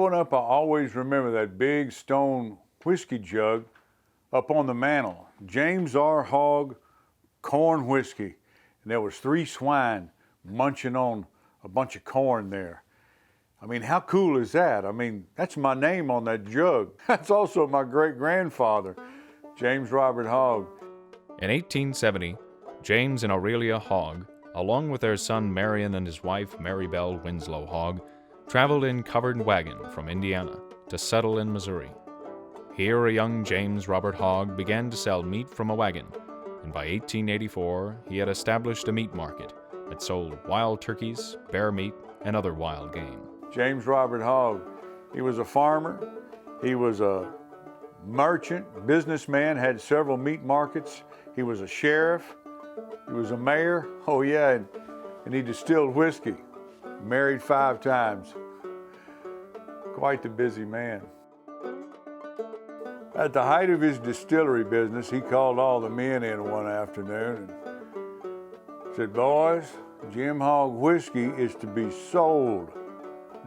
growing up, I always remember that big stone whiskey jug up on the mantle. James R. Hogg Corn Whiskey. And there was 3 swine munching on a bunch of corn there. I mean, how cool is that? I mean, that's my name on that jug. That's also my great-grandfather, James Robert Hogg. In 1870, James and Aurelia Hogg, along with their son Marion and his wife Marybelle Winslow Hogg, traveled in covered wagon from Indiana to settle in Missouri. Here a young James Robert Hogg began to sell meat from a wagon, and by 1884 he had established a meat market that sold wild turkeys, bear meat, and other wild game. James Robert Hogg, he was a farmer, he was a merchant, businessman, had several meat markets, he was a sheriff, he was a mayor, oh yeah, and he distilled whiskey, married 5 times. Quite the busy man. At the height of his distillery business, he called all the men in one afternoon and said, "Boys, Jim Hogg whiskey is to be sold,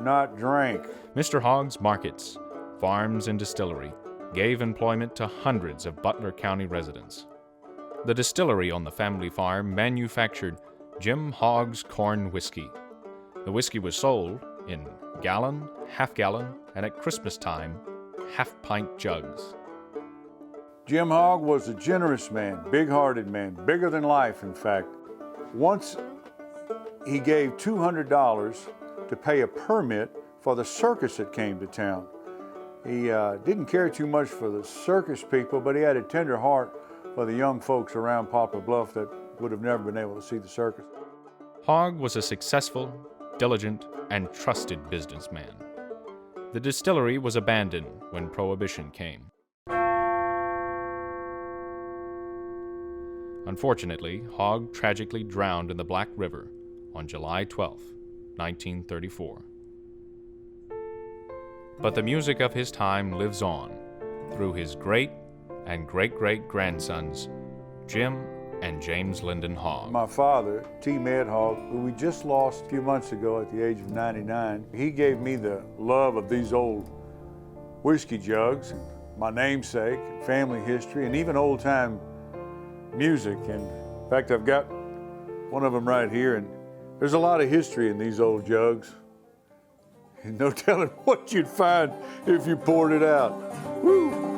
not drank." Mr. Hogg's markets, farms, and distillery gave employment to hundreds of Butler County residents. The distillery on the family farm manufactured Jim Hogg's Corn Whiskey. The whiskey was sold in gallon, half-gallon, and at Christmas time, half-pint jugs. Jim Hogg was a generous man, big-hearted man, bigger than life, in fact. Once he gave $200 to pay a permit for the circus that came to town. He didn't care too much for the circus people, but he had a tender heart for the young folks around Poplar Bluff that would have never been able to see the circus. Hogg was a successful, diligent, and trusted businessman. The distillery was abandoned when Prohibition came. Unfortunately, Hogg tragically drowned in the Black River on July 12, 1934. But the music of his time lives on through his great and great-great-grandsons, Jim and James Linden Hogg. My father, T. Med Hogg, who we just lost a few months ago at the age of 99, he gave me the love of these old whiskey jugs, and my namesake, and family history, and even old-time music. And in fact, I've got one of them right here, and there's a lot of history in these old jugs. And no telling what you'd find if you poured it out. Woo!